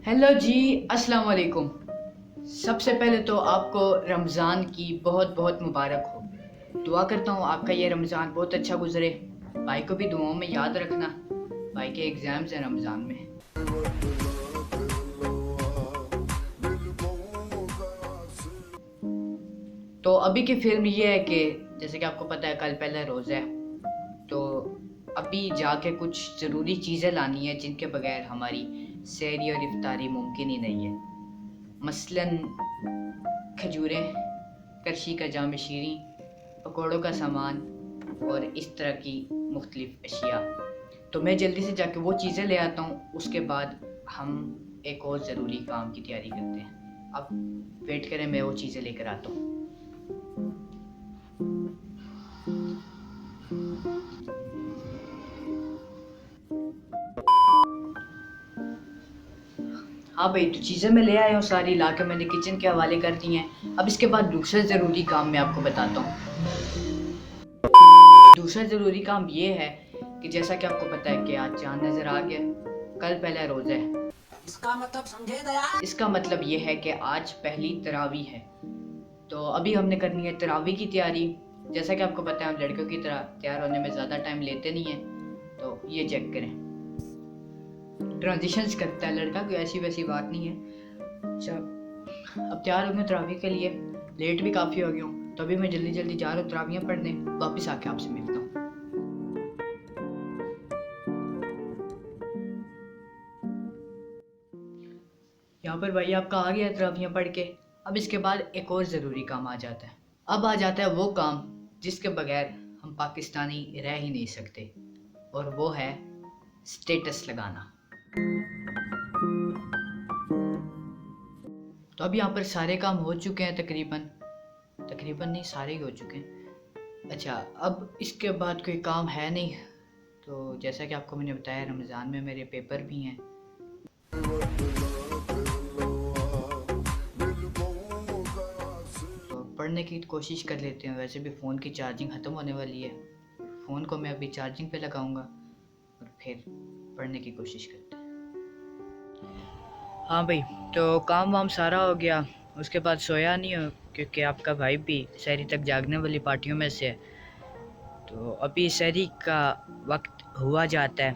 Hello जी, अस्सलाम वालेकुम। सबसे पहले तो आपको रमज़ान की बहुत बहुत मुबारक हो। दुआ करता हूँ आपका ये रमज़ान बहुत अच्छा गुजरे। भाई को भी दुआओं में याद रखना, भाई के एग्ज़ाम्स हैं रमज़ान में। तो अभी की फ़िल्म ये है कि जैसे कि आपको पता है कल पहला रोज़ा है, तो अभी जाके कुछ ज़रूरी चीज़ें लानी है जिनके बगैर हमारी सहरी और इफ्तारी मुमकिन ही नहीं है। मसलन खजूरें, करशी का जाम शीरी, पकौड़ों का सामान और इस तरह की मुख्तलिफ अशिया। तो मैं जल्दी से जाके वो चीज़ें ले आता हूँ, उसके बाद हम एक और ज़रूरी काम की तैयारी करते हैं। आप वेट करें, मैं वो चीज़ें लेकर आता हूँ। हाँ भाई, तो चीज़ें मैं ले आया हूँ, सारी ला के मैंने किचन के हवाले कर दी हैं। अब इसके बाद दूसरा ज़रूरी काम मैं आपको बताता हूँ। दूसरा ज़रूरी काम ये है कि जैसा कि आपको पता है कि आज चाँद नज़र आ गया, कल पहला रोज़ा है। इसका मतलब समझे दया? इसका मतलब ये है कि आज पहली तरावी है। तो अभी हमने करनी है तरावी की तैयारी। जैसा कि आपको पता है हम लड़कियों की तरह तैयार होने में ज़्यादा टाइम लेते नहीं हैं। तो ये चेक करें, ट्रांजिशंस करता है लड़का, कोई ऐसी वैसी बात नहीं है। अच्छा, अब तैयार हो गए तरावी के लिए, लेट भी काफ़ी हो गया हूँ, तो अभी मैं जल्दी जल्दी जा रहा हूँ तरावियाँ पढ़ने, वापस आके आपसे मिलता हूँ। यहाँ पर भाई आपका आ गया तरावियाँ पढ़ के। अब इसके बाद एक और ज़रूरी काम आ जाता है। अब आ जाता है वो काम जिसके बगैर हम पाकिस्तानी रह ही नहीं सकते, और वो है स्टेटस लगाना। तो अब यहाँ पर सारे काम हो चुके हैं, तकरीबन तकरीबन नहीं, सारे ही हो चुके हैं। अच्छा, अब इसके बाद कोई काम है नहीं। तो जैसा कि आपको मैंने बताया, रमज़ान में मेरे पेपर भी हैं, तो पढ़ने की कोशिश कर लेते हैं। वैसे भी फ़ोन की चार्जिंग ख़त्म होने वाली है, फ़ोन को मैं अभी चार्जिंग पे लगाऊंगा और फिर पढ़ने की कोशिश करते हैं। हाँ भाई, तो काम वाम सारा हो गया। उसके बाद सोया नहीं हो क्योंकि आपका भाई भी शहरी तक जागने वाली पार्टियों में से है। तो अभी शहरी का वक्त हुआ जाता है।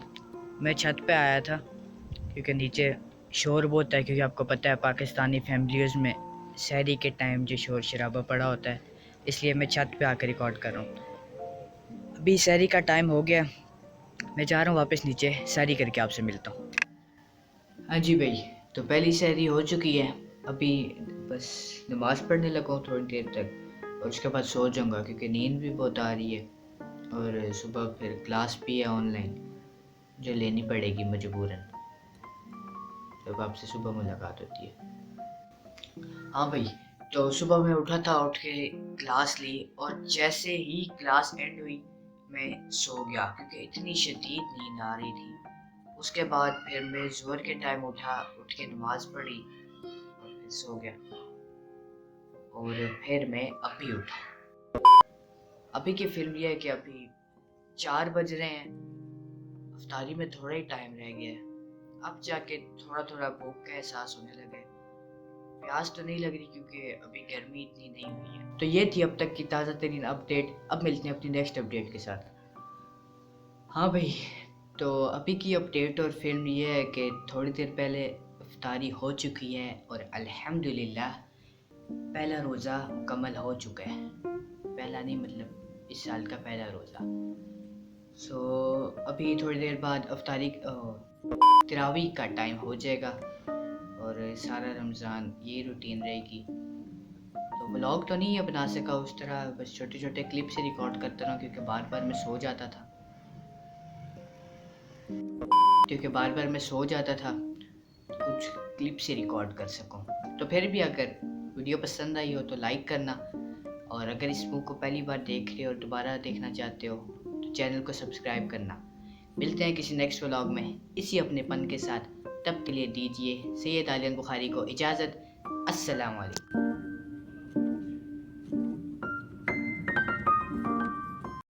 मैं छत पे आया था क्योंकि नीचे शोर बहुत है, क्योंकि आपको पता है पाकिस्तानी फैमिलीज़ में शहरी के टाइम जो शोर शराबा पड़ा होता है, इसलिए मैं छत पे आकर रिकॉर्ड कर रहा हूँ। अभी शहरी का टाइम हो गया, मैं जा रहा हूँ वापस नीचे, शहरी करके आपसे मिलता हूँ। हाँ जी भाई, तो पहली शहरी हो चुकी है। अभी बस नमाज़ पढ़ने लगा हूँ थोड़ी देर तक, और उसके बाद सो जाऊँगा क्योंकि नींद भी बहुत आ रही है, और सुबह फिर क्लास भी है ऑनलाइन जो लेनी पड़ेगी मजबूरन, जब आपसे सुबह मुलाकात होती है। हाँ भाई, तो सुबह मैं उठा था, उठ के क्लास ली, और जैसे ही क्लास एंड हुई मैं सो गया क्योंकि इतनी शदीद नींद आ रही थी। उसके बाद फिर मैं ज़ोहर के टाइम उठा, उठ के नमाज़ पढ़ी और फिर सो गया, और फिर मैं अभी उठा। अभी की फिल्म ये है कि अभी 4 बज रहे हैं, अफ्तारी में थोड़ा ही टाइम रह गया है। अब जाके थोड़ा थोड़ा भूख का एहसास होने लगा है। प्यास तो नहीं लग रही क्योंकि अभी गर्मी इतनी नहीं हुई है। तो ये थी अब तक की ताज़ा तरीन अपडेट। अब मिलते हैं अपनी नेक्स्ट अपडेट के साथ। हाँ भाई, तो अभी की अपडेट और फिल्म ये है कि थोड़ी देर पहले इफ्तारी हो चुकी है और अल्हम्दुलिल्लाह पहला रोज़ा मुकम्मल हो चुका है। पहला नहीं, मतलब इस साल का पहला रोज़ा। सो अभी थोड़ी देर बाद इफ्तारी तरावी का टाइम हो जाएगा, और सारा रमज़ान ये रूटीन रहेगी। तो व्लॉग तो नहीं है बना सका उस तरह, बस छोटे छोटे क्लिप से रिकॉर्ड करता रहा क्योंकि बार बार मैं सो जाता था, तो कुछ क्लिप से रिकॉर्ड कर सकूं। तो फिर भी अगर वीडियो पसंद आई हो तो लाइक करना, और अगर इस बुक को पहली बार देख रहे हो और दोबारा देखना चाहते हो तो चैनल को सब्सक्राइब करना। मिलते हैं किसी नेक्स्ट व्लॉग में इसी अपनेपन के साथ। तब के लिए दीजिए सैयद आलियान बुखारी को इजाज़त। अस्सलाम वालेकुम।